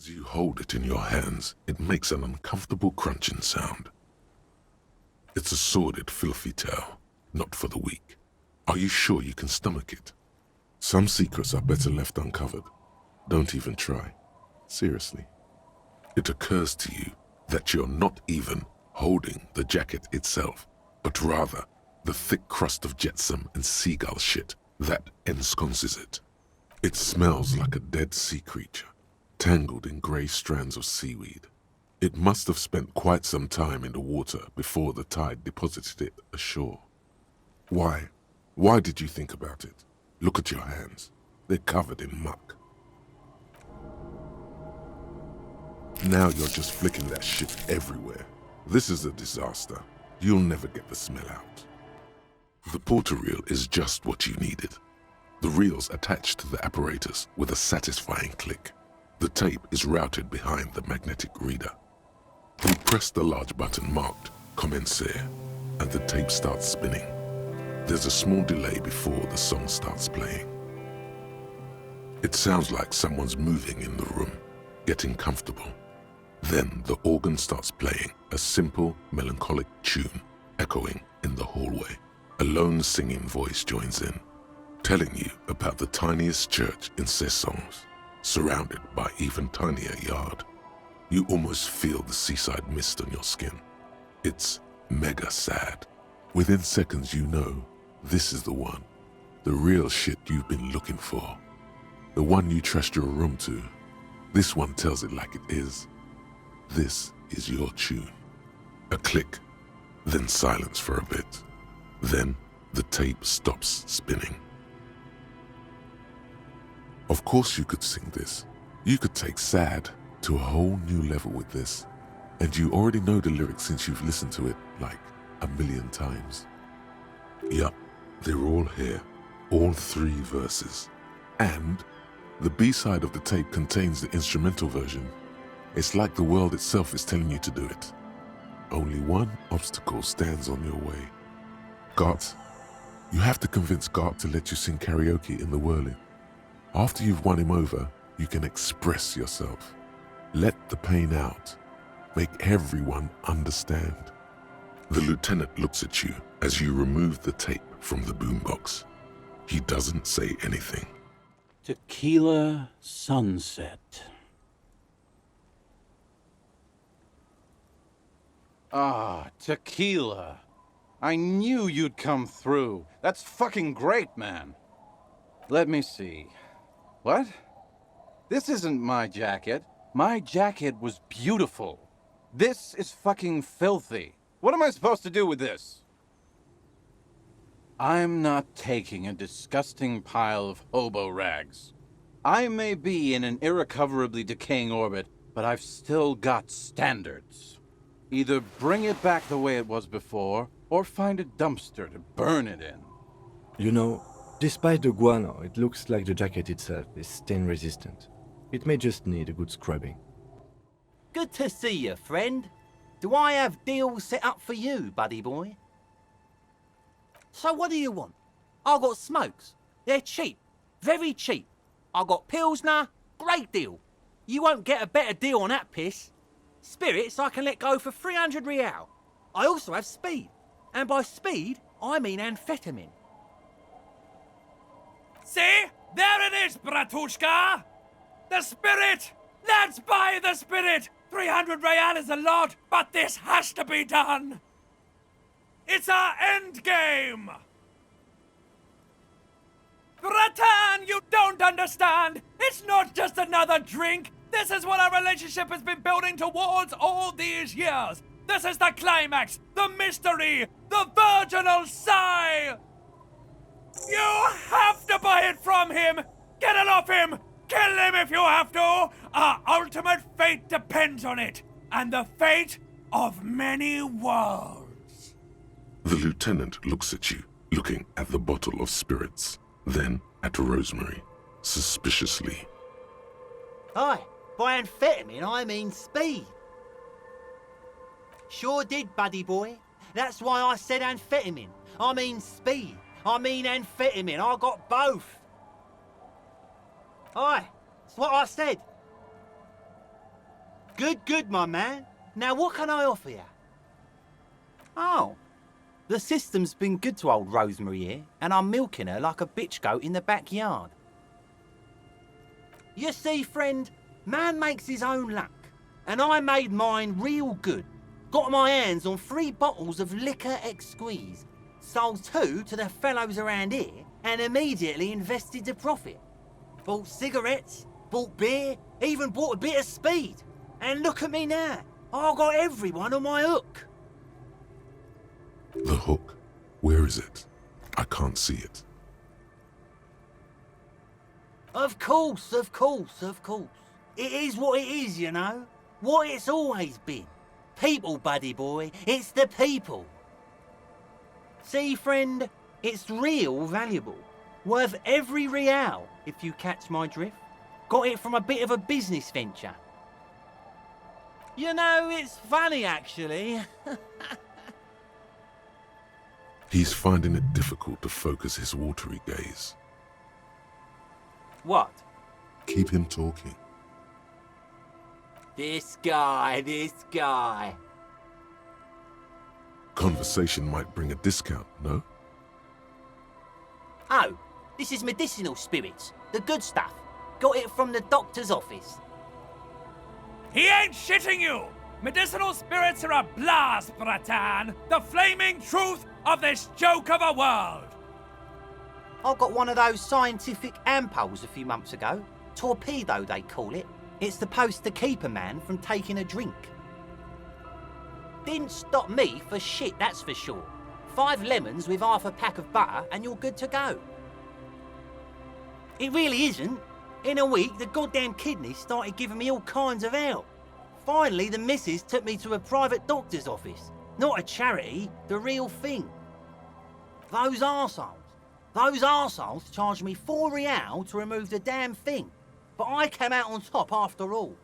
As you hold it in your hands, it makes an uncomfortable crunching sound. It's a sordid, filthy tale, not for the weak. Are you sure you can stomach it? Some secrets are better left uncovered. Don't even try. Seriously. It occurs to you that you're not even holding the jacket itself, but rather the thick crust of jetsam and seagull shit that ensconces it. It smells like a dead sea creature, tangled in grey strands of seaweed. It must have spent quite some time in the water before the tide deposited it ashore. Why? Why did you think about it? Look at your hands. They're covered in muck. Now you're just flicking that shit everywhere. This is a disaster. You'll never get the smell out. The porter reel is just what you needed. The reel's attached to the apparatus with a satisfying click. The tape is routed behind the magnetic reader. You press the large button marked Commencer, and the tape starts spinning. There's a small delay before the song starts playing. It sounds like someone's moving in the room, getting comfortable. Then the organ starts playing a simple, melancholic tune echoing in the hallway. A lone singing voice joins in, telling you about the tiniest church in Cessons, surrounded by even tinier yard. You almost feel the seaside mist on your skin. It's mega sad. Within seconds you know this is the one, the real shit you've been looking for. The one you trust your room to. This one tells it like it is. This is your tune. A click, then silence for a bit. Then the tape stops spinning. Of course you could sing this. You could take sad to a whole new level with this. And you already know the lyrics since you've listened to it like 1,000,000 times. Yup, they're all here. All 3 verses. And the B-side of the tape contains the instrumental version. It's like the world itself is telling you to do it. Only one obstacle stands on your way. Gart. You have to convince Gart to let you sing karaoke in the whirling. After you've won him over, you can express yourself. Let the pain out. Make everyone understand. The lieutenant looks at you as you remove the tape from the boombox. He doesn't say anything. Tequila sunset. Ah, tequila. I knew you'd come through. That's fucking great, man. Let me see. What? This isn't my jacket. My jacket was beautiful. This is fucking filthy. What am I supposed to do with this? I'm not taking a disgusting pile of hobo rags. I may be in an irrecoverably decaying orbit, but I've still got standards. Either bring it back the way it was before, or find a dumpster to burn it in. You know, despite the guano, it looks like the jacket itself is stain resistant. It may just need a good scrubbing. Good to see you, friend. Do I have deals set up for you, buddy boy? So what do you want? I got smokes. They're cheap. Very cheap. I got Pilsner. Great deal. You won't get a better deal on that piss. Spirits I can let go for 300 real. I also have speed. And by speed, I mean amphetamine. See? There it is, Bratushka! The spirit! Let's buy the spirit! 300 real is a lot, but this has to be done! It's our end game! Bratan, you don't understand! It's not just another drink! This is what our relationship has been building towards all these years! This is the climax, the mystery, the virginal sigh! You have to buy it from him! Get it off him! Kill him if you have to! Our ultimate fate depends on it, and the fate of many worlds. The lieutenant looks at you, looking at the bottle of spirits, then at Rosemary, suspiciously. Hi, by amphetamine I mean speed. Sure did, buddy boy. That's why I said amphetamine. I mean speed. I mean amphetamine. I got both. Aye, that's what I said. Good, good, my man. Now what can I offer you? Oh, the system's been good to old Rosemary here, and I'm milking her like a bitch goat in the backyard. You see, friend, man makes his own luck, and I made mine real good. Got my hands on 3 bottles of liquor exquise, sold 2 to the fellows around here, and immediately invested the profit. Bought cigarettes, bought beer, even bought a bit of speed. And look at me now, I got everyone on my hook. The hook. Where is it? I can't see it. Of course, of course, of course. It is what it is, you know. What it's always been. People, buddy boy, it's the people. See, friend, it's real valuable. Worth every real, if you catch my drift. Got it from a bit of a business venture. You know, it's funny, actually. He's finding it difficult to focus his watery gaze. What? Keep him talking. This guy. Conversation might bring a discount, no? Oh, this is medicinal spirits. The good stuff. Got it from the doctor's office. He ain't shitting you! Medicinal spirits are a blast, Bratan! The flaming truth of this joke of a world! I got one of those scientific ampoules a few months ago. Torpedo, they call it. It's supposed to keep a man from taking a drink. Didn't stop me for shit, that's for sure. 5 lemons with half a pack of butter and you're good to go. It really isn't. In a week, the goddamn kidneys started giving me all kinds of hell. Finally, the missus took me to a private doctor's office. Not a charity, the real thing. Those arseholes charged me 4 real to remove the damn thing. But I came out on top after all.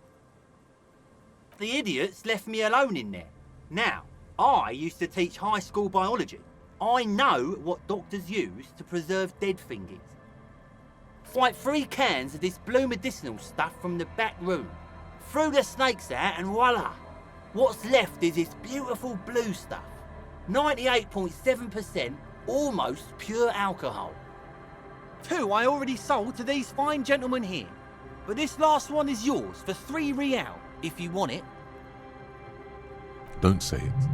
The idiots left me alone in there. Now, I used to teach high school biology. I know what doctors use to preserve dead things. Swipe 3 cans of this blue medicinal stuff from the back room. Threw the snakes out and voila! What's left is this beautiful blue stuff. 98.7% almost pure alcohol. 2 I already sold to these fine gentlemen here. But this last one is yours for 3 real, if you want it. Don't say it.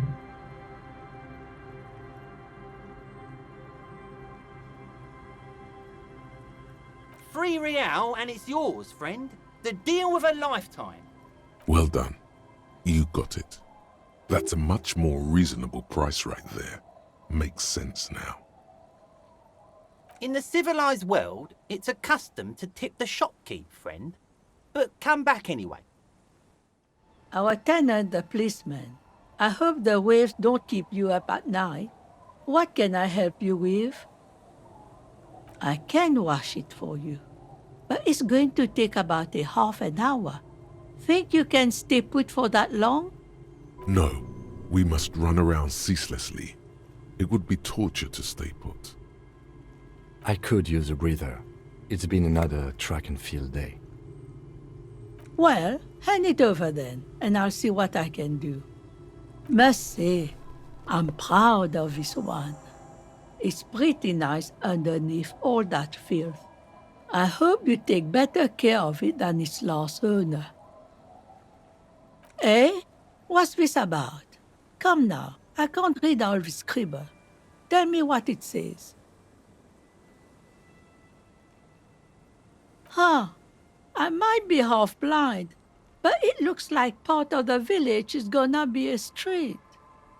3 real and it's yours, friend. The deal of a lifetime. Well done. You got it. That's a much more reasonable price right there. Makes sense now. In the civilized world, it's a custom to tip the shopkeep, friend. But come back anyway. Our tenant, the policeman. I hope the waves don't keep you up at night. What can I help you with? I can wash it for you, but it's going to take about a half an hour. Think you can stay put for that long? No, we must run around ceaselessly. It would be torture to stay put. I could use a breather. It's been another track and field day. Well, hand it over then, and I'll see what I can do. Must say, I'm proud of this one. It's pretty nice underneath all that filth. I hope you take better care of it than its last owner. Eh? What's this about? Come now, I can't read all this scribble. Tell me what it says. Huh, I might be half blind, but it looks like part of the village is gonna be a street.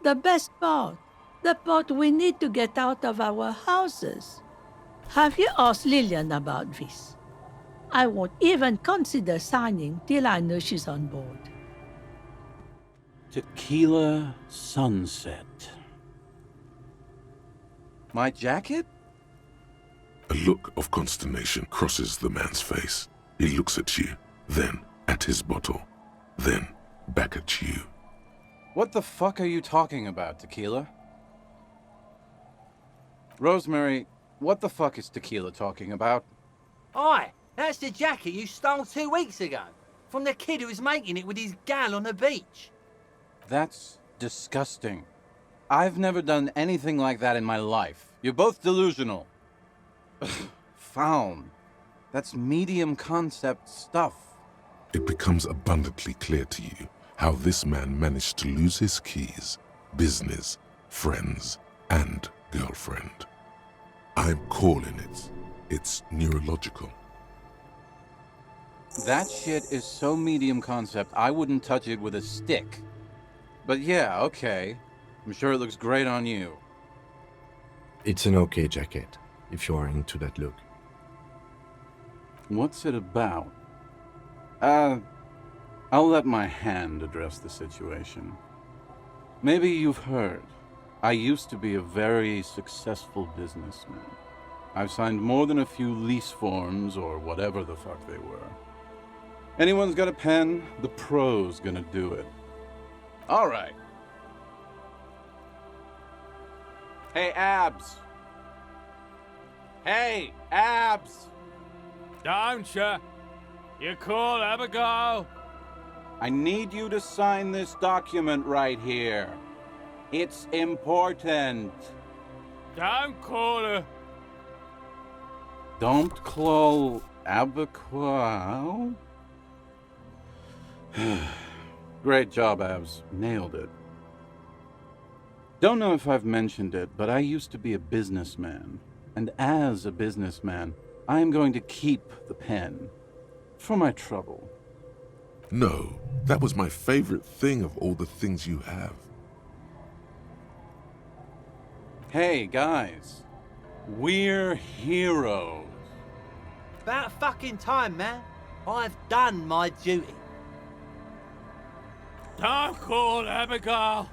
The best part. The part we need to get out of our houses. Have you asked Lillian about this? I won't even consider signing till I know she's on board. Tequila sunset. My jacket? A look of consternation crosses the man's face. He looks at you, then at his bottle, then back at you. What the fuck are you talking about, Tequila? Rosemary, what the fuck is Tequila talking about? Aye, that's the jacket you stole 2 weeks ago. From the kid who's making it with his gal on the beach. That's disgusting. I've never done anything like that in my life. You're both delusional. Found. That's medium concept stuff. It becomes abundantly clear to you how this man managed to lose his keys, business, friends, and girlfriend. I'm calling it. It's neurological. That shit is so medium concept, I wouldn't touch it with a stick. But yeah, okay. I'm sure it looks great on you. It's an okay jacket, if you are into that look. What's it about? I'll let my hand address the situation. Maybe you've heard. I used to be a very successful businessman. I've signed more than a few lease forms or whatever the fuck they were. Anyone's got a pen? The pro's gonna do it. All right. Hey, Abs. Hey, Abs. Don't you? You call Abigail? I need you to sign this document right here. It's important. Don't call her. Don't call Abigail. Great job, Abs. Nailed it. Don't know if I've mentioned it, but I used to be a businessman. And as a businessman, I am going to keep the pen. For my trouble. No, that was my favorite thing of all the things you have. Hey, guys. We're heroes. About fucking time, man. I've done my duty. Don't call Abigail.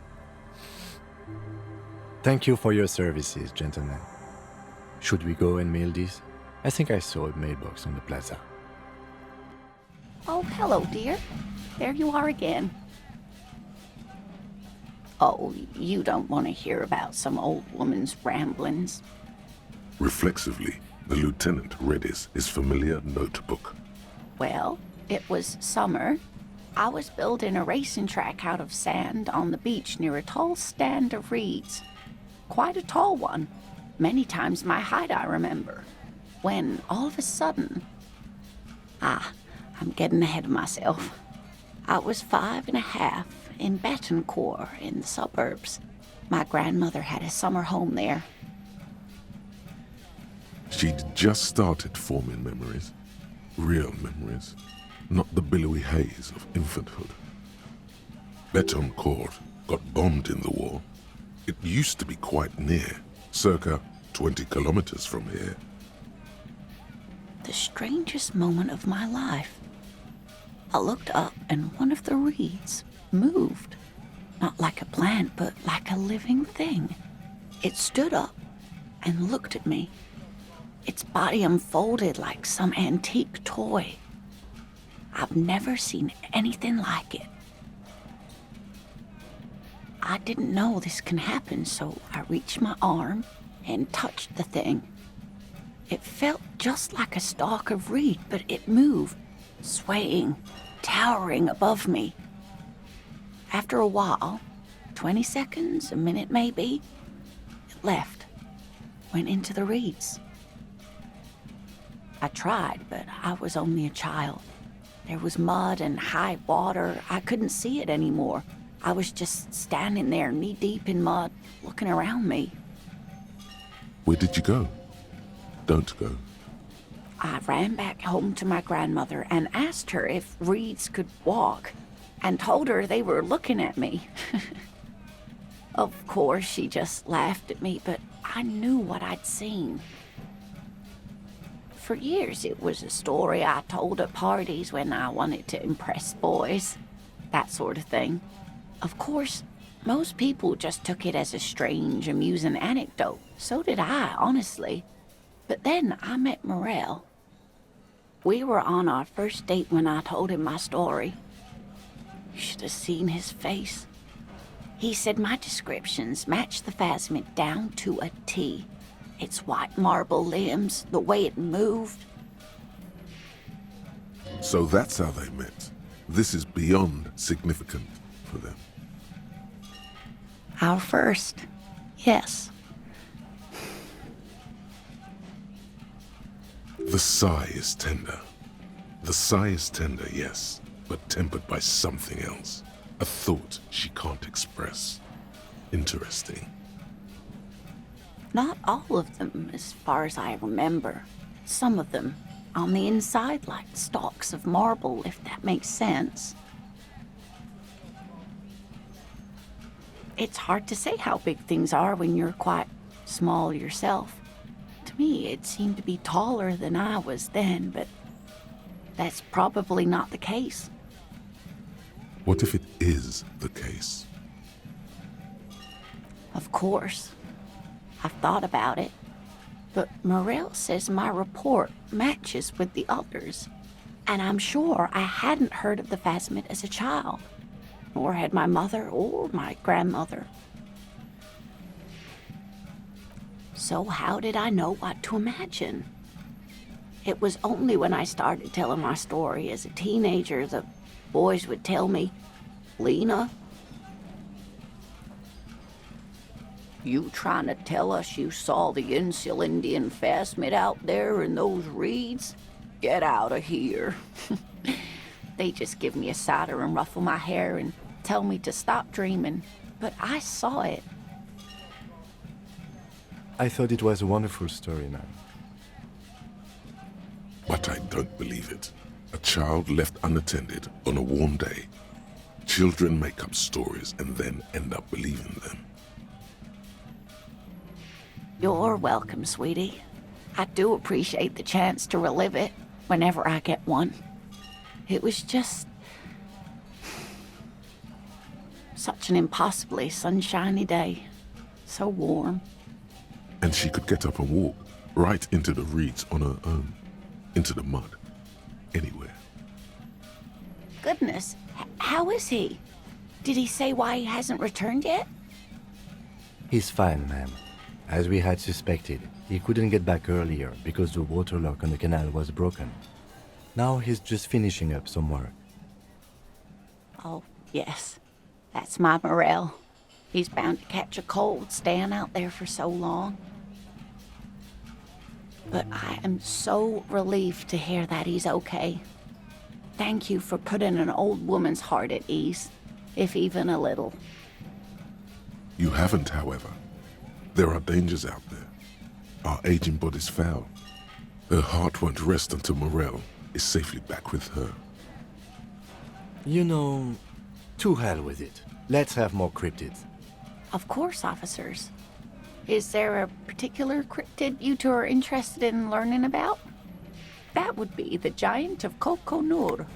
Thank you for your services, gentlemen. Should we go and mail this? I think I saw a mailbox on the plaza. Oh, hello, dear. There you are again. Oh, you don't want to hear about some old woman's ramblings. Reflexively, the lieutenant read his familiar notebook. Well, it was summer. I was building a racing track out of sand on the beach near a tall stand of reeds. Quite a tall one. Many times my height, I remember. When, all of a sudden... I'm getting ahead of myself. I was 5.5 in Betancourt in the suburbs. My grandmother had a summer home there. She'd just started forming memories. Real memories. Not the billowy haze of infanthood. Betancourt got bombed in the war. It used to be quite near, circa 20 kilometers from here. The strangest moment of my life. I looked up and one of the reeds moved. Not like a plant, but like a living thing. It stood up and looked at me. Its body unfolded like some antique toy. I've never seen anything like it. I didn't know this can happen, so I reached my arm and touched the thing. It felt just like a stalk of reed, but it moved, swaying, towering above me. After a while, 20 seconds, a minute maybe, it left, went into the reeds. I tried, but I was only a child. There was mud and high water. I couldn't see it anymore. I was just standing there knee-deep in mud, looking around me. Where did you go? Don't go. I ran back home to my grandmother and asked her if reeds could walk, and told her they were looking at me. Of course, she just laughed at me, but I knew what I'd seen. For years, it was a story I told at parties when I wanted to impress boys, that sort of thing. Of course, most people just took it as a strange, amusing anecdote. So did I, honestly. But then I met Morel. We were on our first date when I told him my story. You should have seen his face. He said my descriptions matched the phasmid down to a T. Its white marble limbs, the way it moved. So that's how they met. This is beyond significant for them. Our first, yes. The sigh is tender. The sigh is tender, yes, but tempered by something else. A thought she can't express. Interesting. Not all of them, as far as I remember. Some of them, on the inside, like stalks of marble, if that makes sense. It's hard to say how big things are when you're quite small yourself. To me, it seemed to be taller than I was then, but that's probably not the case. What if it is the case? Of course. I've thought about it. But Morel says my report matches with the others. And I'm sure I hadn't heard of the Phasmid as a child. Nor had my mother or my grandmother. So how did I know what to imagine? It was only when I started telling my story as a teenager the boys would tell me, "Lena, you trying to tell us you saw the Insulindian Phasmid out there in those reeds? Get out of here." They just give me a cider and ruffle my hair and tell me to stop dreaming. But I saw it. I thought it was a wonderful story, man. But I don't believe it. A child left unattended on a warm day. Children make up stories and then end up believing them. You're welcome, sweetie. I do appreciate the chance to relive it whenever I get one. It was just such an impossibly sunshiny day. So warm. And she could get up and walk right into the reeds on her own, into the mud, anywhere. Goodness, how is he? Did he say why he hasn't returned yet? He's fine, ma'am. As we had suspected, he couldn't get back earlier because the water lock on the canal was broken. Now he's just finishing up some work. Oh, yes. That's my Morel. He's bound to catch a cold staying out there for so long. But I am so relieved to hear that he's okay. Thank you for putting an old woman's heart at ease, if even a little. You haven't, however. There are dangers out there. Our aging body's foul. Her heart won't rest until Morel is safely back with her. You know, to hell with it. Let's have more cryptids. Of course, officers. Is there a particular cryptid you two are interested in learning about? That would be the Giant of Coconur.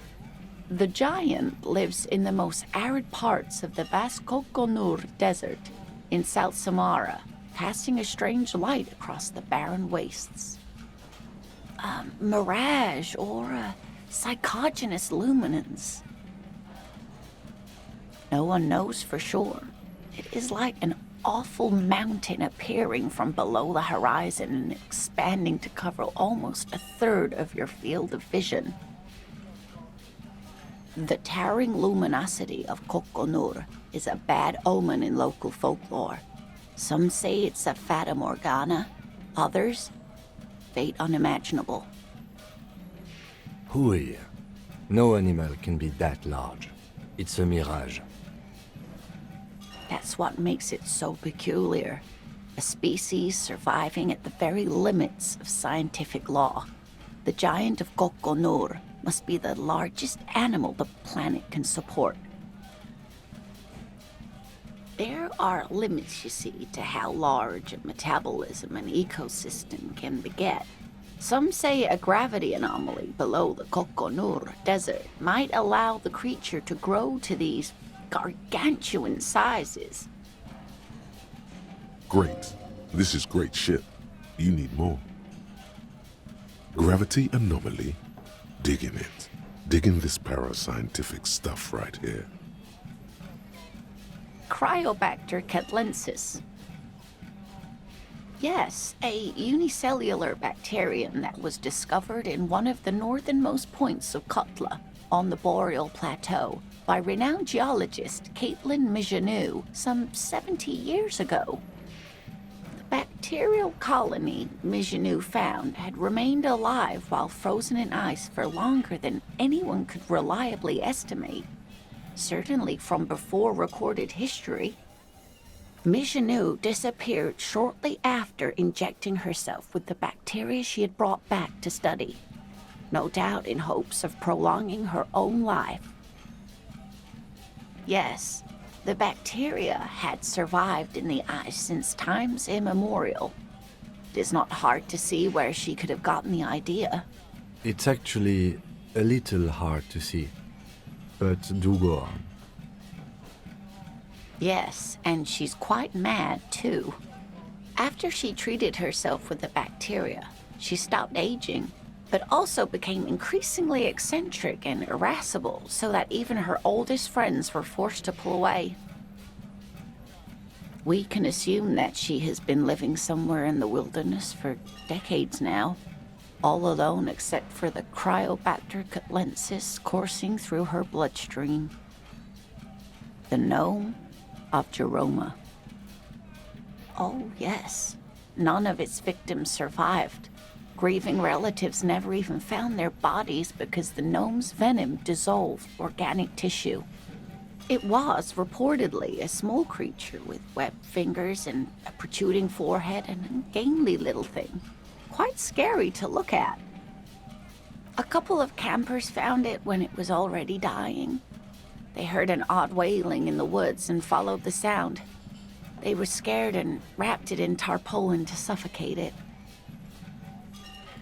The giant lives in the most arid parts of the vast Coconur Desert in South Samara, casting a strange light across the barren wastes. A mirage or a psychogenous luminance. No one knows for sure. It is like an awful mountain appearing from below the horizon and expanding to cover almost a third of your field of vision. The towering luminosity of Coconur is a bad omen in local folklore. Some say it's a fata morgana, others, fate unimaginable. Hooey. No animal can be that large. It's a mirage. That's what makes it so peculiar. A species surviving at the very limits of scientific law. The giant of Coconur must be the largest animal the planet can support. There are limits, you see, to how large a metabolism an ecosystem can beget. Some say a gravity anomaly below the Coconur Desert might allow the creature to grow to these gargantuan sizes. Great. This is great shit. You need more. Gravity anomaly? Digging it. Digging this parascientific stuff right here. Cryobacter catlensis. Yes, a unicellular bacterium that was discovered in one of the northernmost points of Kutla, on the Boreal Plateau by renowned geologist Caitlin Mijanou some 70 years ago. The bacterial colony Mijanou found had remained alive while frozen in ice for longer than anyone could reliably estimate, certainly from before recorded history. Mijanou disappeared shortly after injecting herself with the bacteria she had brought back to study, no doubt in hopes of prolonging her own life. Yes, the bacteria had survived in the ice since times immemorial. It is not hard to see where she could have gotten the idea. It's actually a little hard to see. But do go on. Yes, and she's quite mad, too. After she treated herself with the bacteria, she stopped aging, but also became increasingly eccentric and irascible, so that even her oldest friends were forced to pull away. We can assume that she has been living somewhere in the wilderness for decades now, all alone except for the Cryobacter catlensis coursing through her bloodstream. The gnome of Jeroma. Oh, yes. None of its victims survived. Grieving relatives never even found their bodies because the gnome's venom dissolved organic tissue. It was reportedly a small creature with webbed fingers and a protruding forehead and a gangly little thing. Quite scary to look at. A couple of campers found it when it was already dying. They heard an odd wailing in the woods and followed the sound. They were scared and wrapped it in tarpaulin to suffocate it.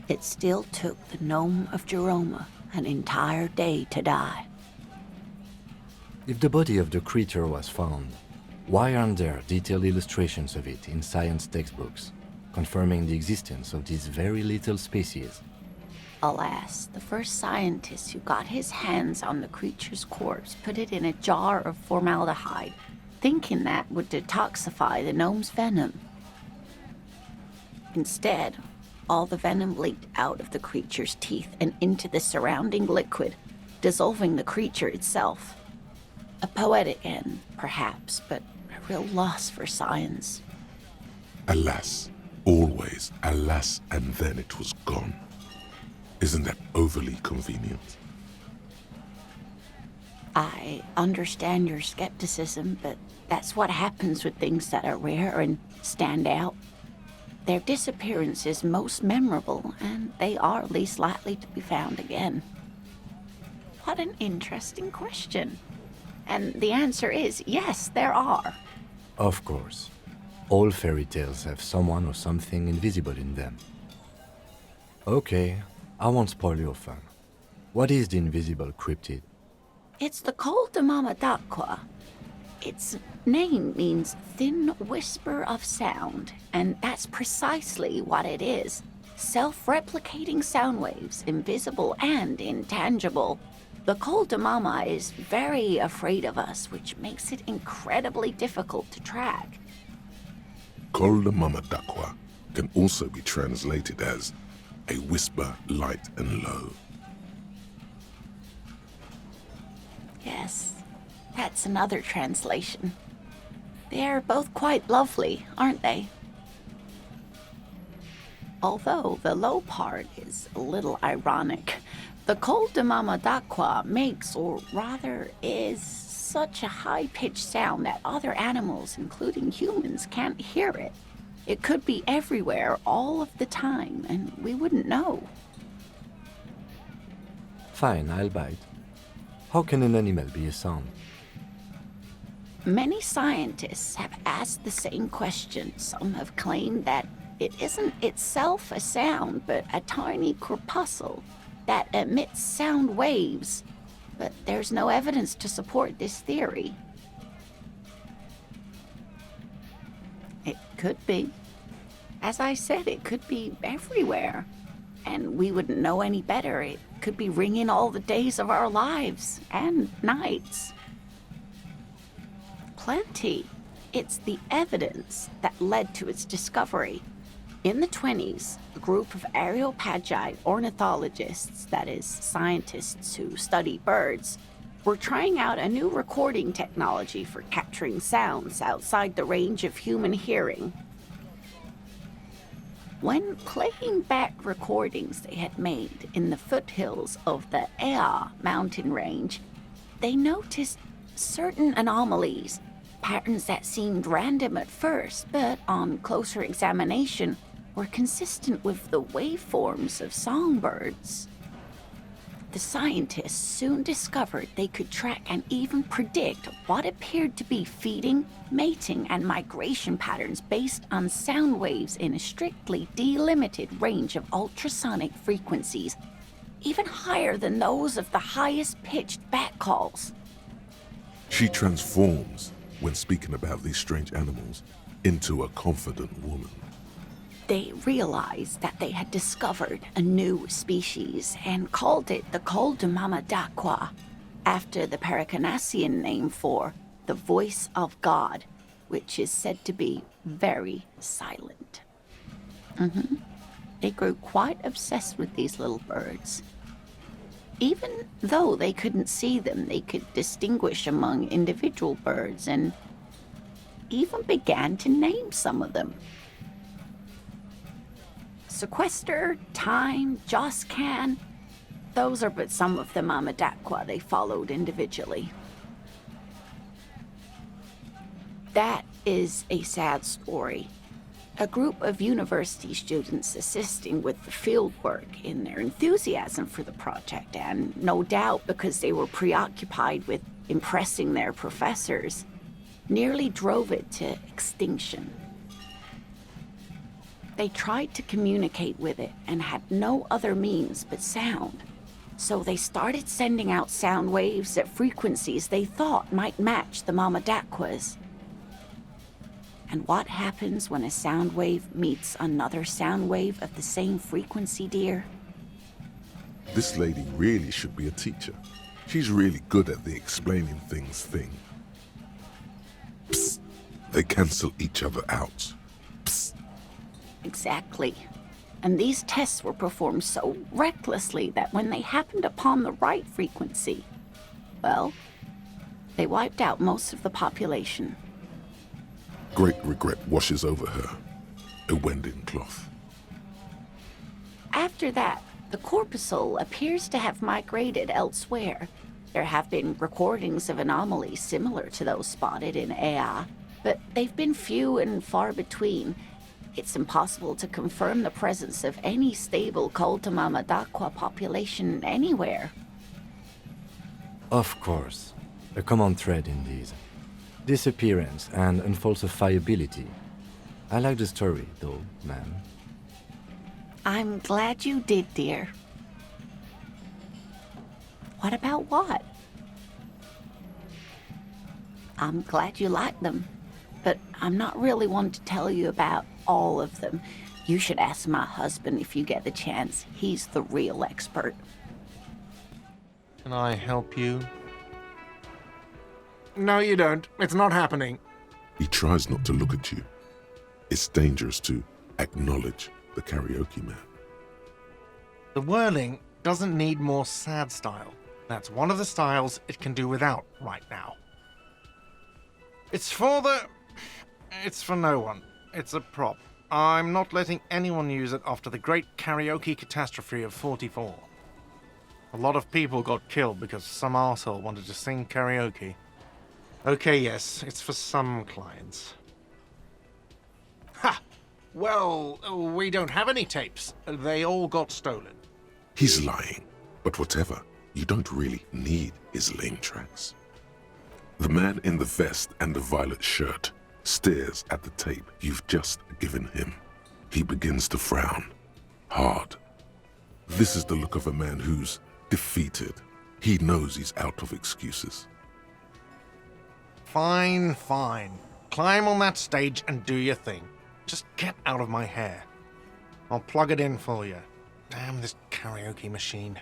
It still took the gnome of Jeroma an entire day to die. If the body of the creature was found, why aren't there detailed illustrations of it in science textbooks, confirming the existence of this very little species? Alas, the first scientist who got his hands on the creature's corpse put it in a jar of formaldehyde, thinking that would detoxify the gnome's venom. Instead, all the venom leaked out of the creature's teeth and into the surrounding liquid, dissolving the creature itself. A poetic end, perhaps, but a real loss for science. Alas, always alas, and then it was gone. Isn't that overly convenient? I understand your skepticism, but that's what happens with things that are rare and stand out. Their disappearance is most memorable, and they are least likely to be found again. What an interesting question. And the answer is yes, there are. Of course. All fairy tales have someone or something invisible in them. Okay, I won't spoil your fun. What is the invisible cryptid? It's the Col de Mama d'Aqua. Its name means thin whisper of sound, and that's precisely what it is. Self-replicating sound waves, invisible and intangible. The Col de Mama is very afraid of us, which makes it incredibly difficult to track. Col de Mama d'Aqua can also be translated as a whisper light and low. Yes, that's another translation. They're both quite lovely, aren't they? Although the low part is a little ironic. The Col de Mama d'Aqua makes, or rather is, such a high-pitched sound that other animals, including humans, can't hear it. It could be everywhere all of the time, and we wouldn't know. Fine, I'll bite. How can an animal be a sound? Many scientists have asked the same question. Some have claimed that it isn't itself a sound, but a tiny corpuscle that emits sound waves. But there's no evidence to support this theory. It could be. As I said, it could be everywhere. And we wouldn't know any better. It could be ringing all the days of our lives and nights. Plenty. It's the evidence that led to its discovery. In the 20s, a group of areopagite ornithologists, that is, scientists who study birds, were trying out a new recording technology for capturing sounds outside the range of human hearing. When playing back recordings they had made in the foothills of the Ea mountain range, they noticed certain anomalies, patterns that seemed random at first, but on closer examination were consistent with the waveforms of songbirds. The scientists soon discovered they could track and even predict what appeared to be feeding, mating, and migration patterns based on sound waves in a strictly delimited range of ultrasonic frequencies, even higher than those of the highest-pitched bat calls. She transforms, when speaking about these strange animals, into a confident woman. They realized that they had discovered a new species and called it the Koldumamadakwa, after the Paracanassian name for the voice of God, which is said to be very silent. They grew quite obsessed with these little birds. Even though they couldn't see them, they could distinguish among individual birds and even began to name some of them. Sequester, Time, Joscan, those are but some of the Mamadakwa they followed individually. That is a sad story. A group of university students assisting with the fieldwork in their enthusiasm for the project, and no doubt because they were preoccupied with impressing their professors, nearly drove it to extinction. They tried to communicate with it and had no other means but sound. So they started sending out sound waves at frequencies they thought might match the Mamadakwas. And what happens when a sound wave meets another sound wave of the same frequency, dear? This lady really should be a teacher. She's really good at the explaining things thing. Psst. They cancel each other out. Psst. Exactly. And these tests were performed so recklessly that when they happened upon the right frequency, well, they wiped out most of the population. Great regret washes over her. A wending cloth. After that, the corpuscle appears to have migrated elsewhere. There have been recordings of anomalies similar to those spotted in Ea, but they've been few and far between. It's impossible to confirm the presence of any stable Koltumamadakwa population anywhere. Of course. A common thread in these. Disappearance and unfalsifiability. I like the story, though, ma'am. I'm glad you did, dear. What about what? I'm glad you like them, but I'm not really one to tell you about all of them. You should ask my husband if you get the chance. He's the real expert. Can I help you? No, you don't. It's not happening. He tries not to look at you. It's dangerous to acknowledge the karaoke man. The whirling doesn't need more sad style. That's one of the styles it can do without right now. It's for no one. It's a prop. I'm not letting anyone use it after the great karaoke catastrophe of 44. A lot of people got killed because some arsehole wanted to sing karaoke. Okay, yes, it's for some clients. Ha! Well, we don't have any tapes. They all got stolen. He's lying, but whatever, you don't really need his lame tracks. The man in the vest and the violet shirt stares at the tape you've just given him. He begins to frown, hard. This is the look of a man who's defeated. He knows he's out of excuses. Fine, fine. Climb on that stage and do your thing. Just get out of my hair. I'll plug it in for you. Damn this karaoke machine.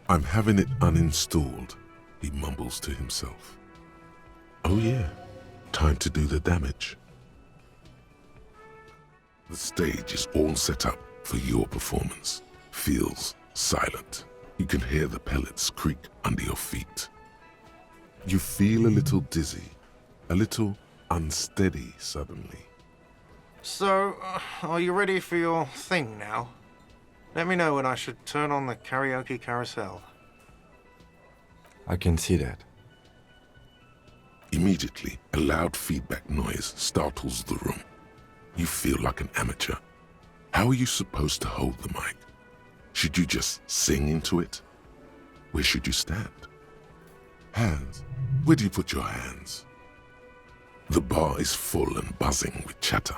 I'm having it uninstalled, he mumbles to himself. Oh yeah, time to do the damage. The stage is all set up for your performance. Feels silent. You can hear the pellets creak under your feet. You feel a little dizzy, a little unsteady suddenly. So, are you ready for your thing now? Let me know when I should turn on the karaoke carousel. I can see that. Immediately, a loud feedback noise startles the room. You feel like an amateur. How are you supposed to hold the mic? Should you just sing into it? Where should you stand? Hands. Where do you put your hands? The bar is full and buzzing with chatter.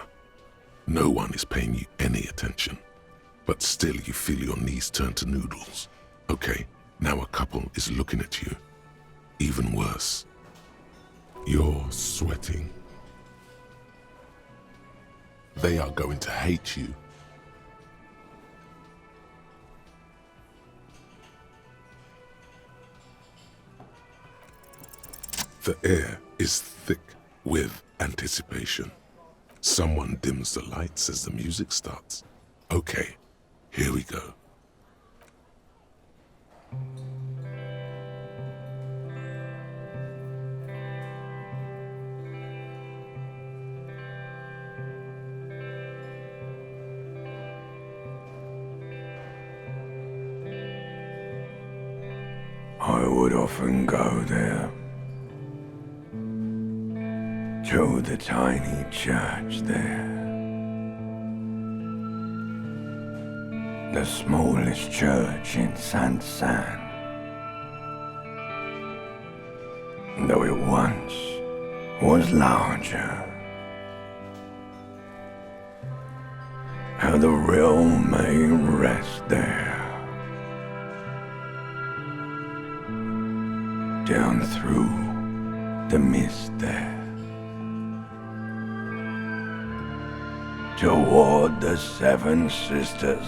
No one is paying you any attention. But still you feel your knees turn to noodles. Okay, now a couple is looking at you. Even worse. You're sweating. They are going to hate you. The air is thick with anticipation. Someone dims the lights as the music starts. Okay, here we go. I would often go there, to the tiny church there, the smallest church in Saint-San, though it once was larger. How the realm may rest there. Down through the mist there, toward the Seven Sisters,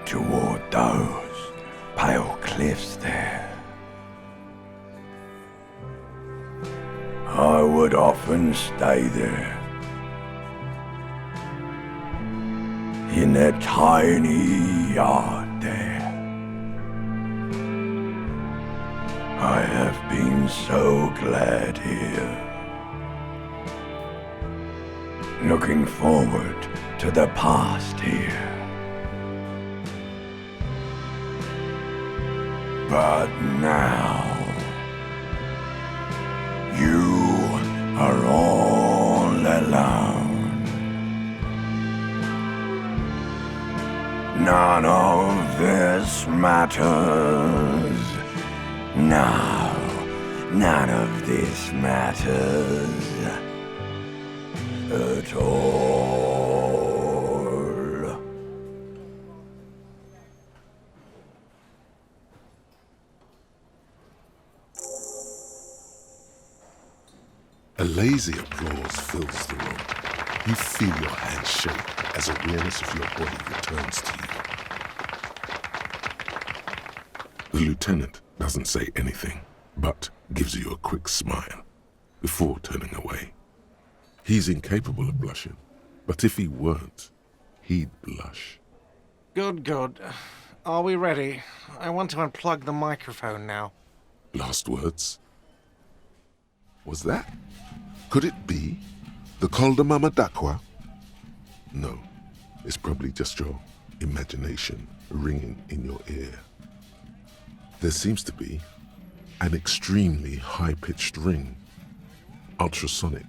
toward those pale cliffs there. I would often stay there, in that tiny yard there. I have been so glad here, looking forward to the past here. But now, you are all alone. None of this matters. No, none of this matters at all. A lazy applause fills the room. You feel your hands shake as awareness of your body returns to you. The lieutenant doesn't say anything, but gives you a quick smile before turning away. He's incapable of blushing, but if he weren't, he'd blush. Good, good. Are we ready? I want to unplug the microphone now. Last words? Was that? Could it be the Col de Mama d'Aqua? No, it's probably just your imagination ringing in your ear. There seems to be an extremely high-pitched ring. Ultrasonic.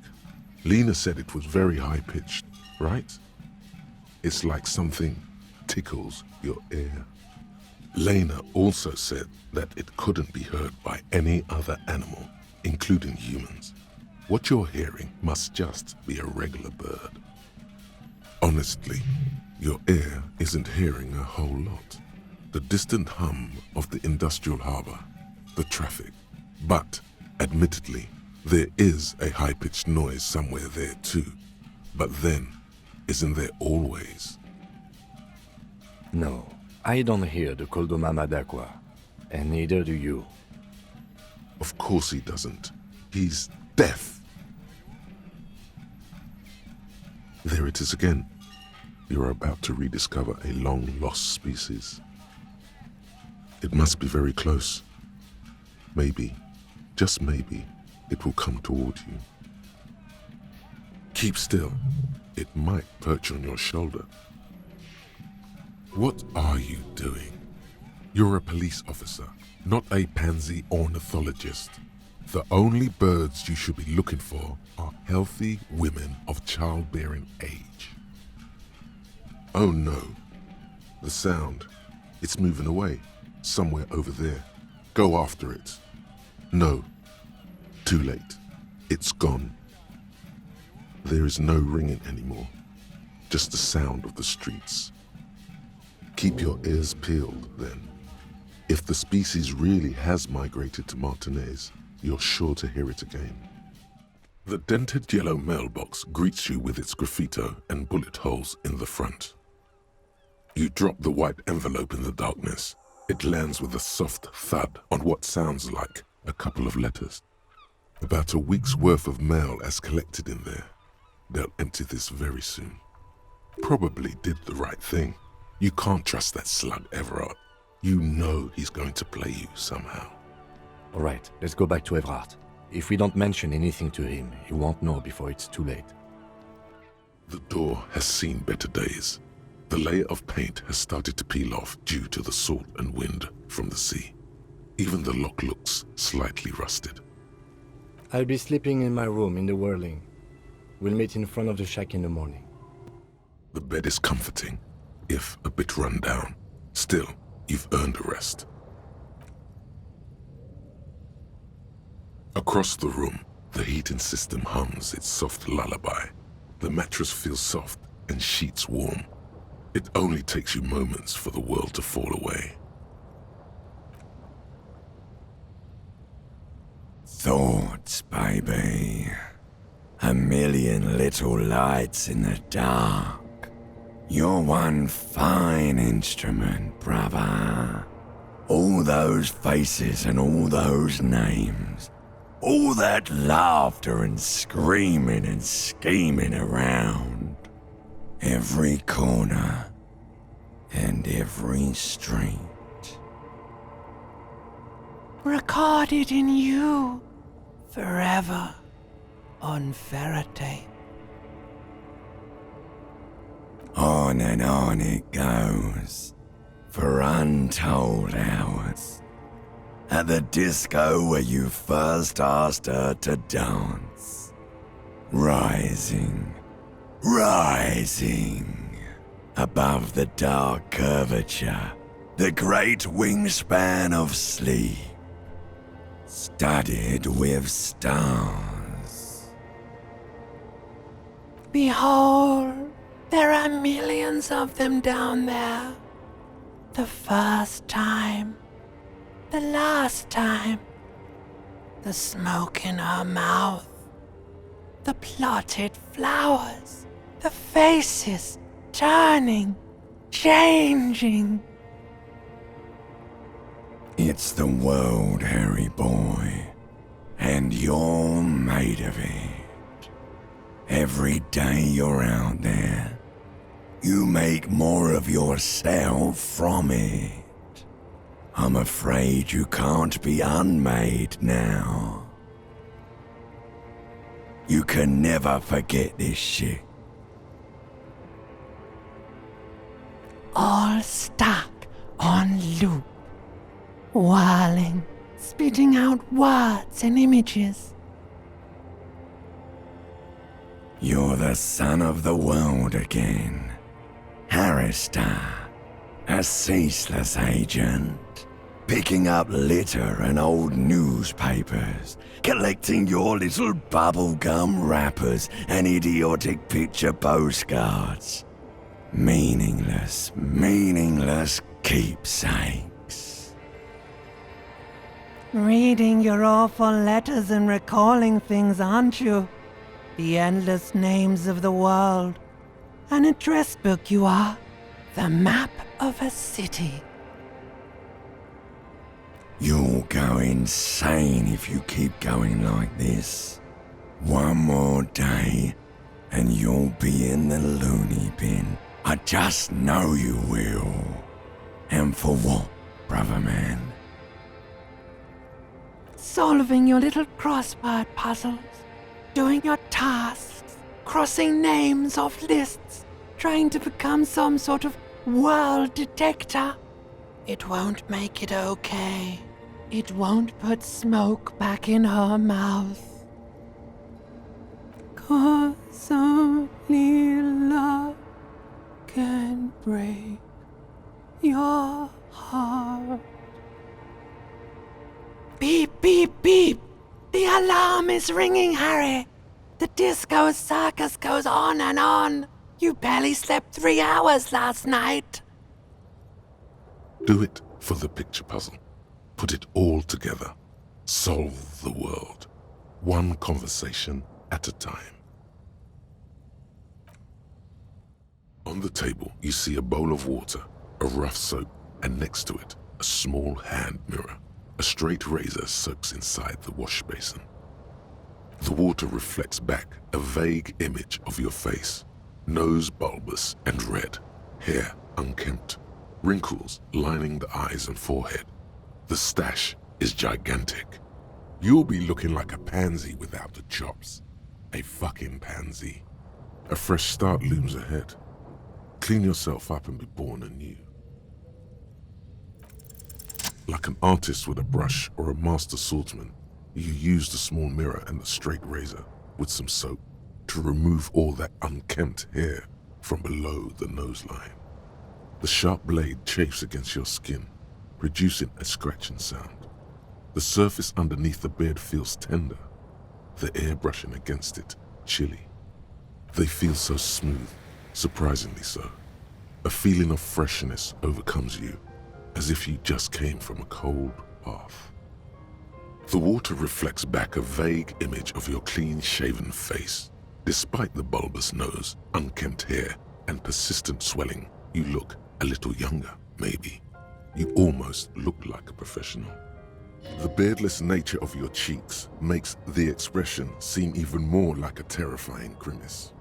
Lena said it was very high-pitched, right? It's like something tickles your ear. Lena also said that it couldn't be heard by any other animal, including humans. What you're hearing must just be a regular bird. Honestly, your ear isn't hearing a whole lot. The distant hum of the industrial harbor, the traffic. But, admittedly, there is a high-pitched noise somewhere there too. But then, isn't there always? No, I don't hear the Col de Mama d'Aqua, and neither do you. Of course he doesn't. He's deaf. There it is again. You're about to rediscover a long-lost species. It must be very close. Maybe, just maybe, it will come toward you. Keep still. It might perch on your shoulder. What are you doing? You're a police officer, not a pansy ornithologist. The only birds you should be looking for are healthy women of childbearing age. Oh no. The sound. It's moving away. Somewhere over there. Go after it. No. Too late. It's gone. There is no ringing anymore. Just the sound of the streets. Keep your ears peeled, then. If the species really has migrated to Martinez, you're sure to hear it again. The dented yellow mailbox greets you with its graffito and bullet holes in the front. You drop the white envelope in the darkness. It lands with a soft thud on what sounds like a couple of letters. About a week's worth of mail as collected in there. They'll empty this very soon. Probably did the right thing. You can't trust that slug, Everard. You know he's going to play you somehow. All right, let's go back to Everard. If we don't mention anything to him, he won't know before it's too late. The door has seen better days. The layer of paint has started to peel off due to the salt and wind from the sea. Even the lock looks slightly rusted. I'll be sleeping in my room in the whirling. We'll meet in front of the shack in the morning. The bed is comforting, if a bit run down. Still, you've earned a rest. Across the room, the heating system hums its soft lullaby. The mattress feels soft and sheets warm. It only takes you moments for the world to fall away. Thoughts, baby. A million little lights in the dark. You're one fine instrument, brother. All those faces and all those names. All that laughter and screaming and scheming around. Every corner and every street. Recorded in you forever on Faraday. On and on it goes for untold hours. At the disco where you first asked her to dance. Rising, rising above the dark curvature, the great wingspan of sleep, studded with stars. Behold, there are millions of them down there. The first time, the last time, the smoke in her mouth, the plotted flowers, the faces turning, changing. It's the world, Harry boy, and you're made of it. Every day you're out there, you make more of yourself from it. I'm afraid you can't be unmade now. You can never forget this shit. All stuck on loop, whirling, spitting out words and images. You're the son of the world again. Harrister, a ceaseless agent. Picking up litter and old newspapers, collecting your little bubblegum wrappers and idiotic picture postcards. Meaningless, meaningless keepsakes. Reading your awful letters and recalling things, aren't you? The endless names of the world. An address book you are. The map of a city. You'll go insane if you keep going like this. One more day, and you'll be in the loony bin. I just know you will. And for what, brother man? Solving your little crossword puzzles, doing your tasks, crossing names off lists, trying to become some sort of world detector. It won't make it okay. It won't put smoke back in her mouth. 'Cause only love can break your heart. Beep, beep, beep! The alarm is ringing, Harry! The disco circus goes on and on! You barely slept 3 hours last night! Do it for the picture puzzle. Put it all together. Solve the world. One conversation at a time. On the table, you see a bowl of water, a rough soap, and next to it, a small hand mirror. A straight razor soaks inside the wash basin. The water reflects back a vague image of your face. Nose bulbous and red, hair unkempt, wrinkles lining the eyes and forehead. The stash is gigantic. You'll be looking like a pansy without the chops. A fucking pansy. A fresh start looms ahead. Clean yourself up and be born anew. Like an artist with a brush or a master swordsman, you use the small mirror and the straight razor with some soap to remove all that unkempt hair from below the noseline. The sharp blade chafes against your skin, producing a scratching sound. The surface underneath the beard feels tender, the air brushing against it chilly. They feel so smooth, surprisingly so. A feeling of freshness overcomes you, as if you just came from a cold bath. The water reflects back a vague image of your clean-shaven face. Despite the bulbous nose, unkempt hair, and persistent swelling, you look a little younger, maybe. You almost look like a professional. The beardless nature of your cheeks makes the expression seem even more like a terrifying grimace.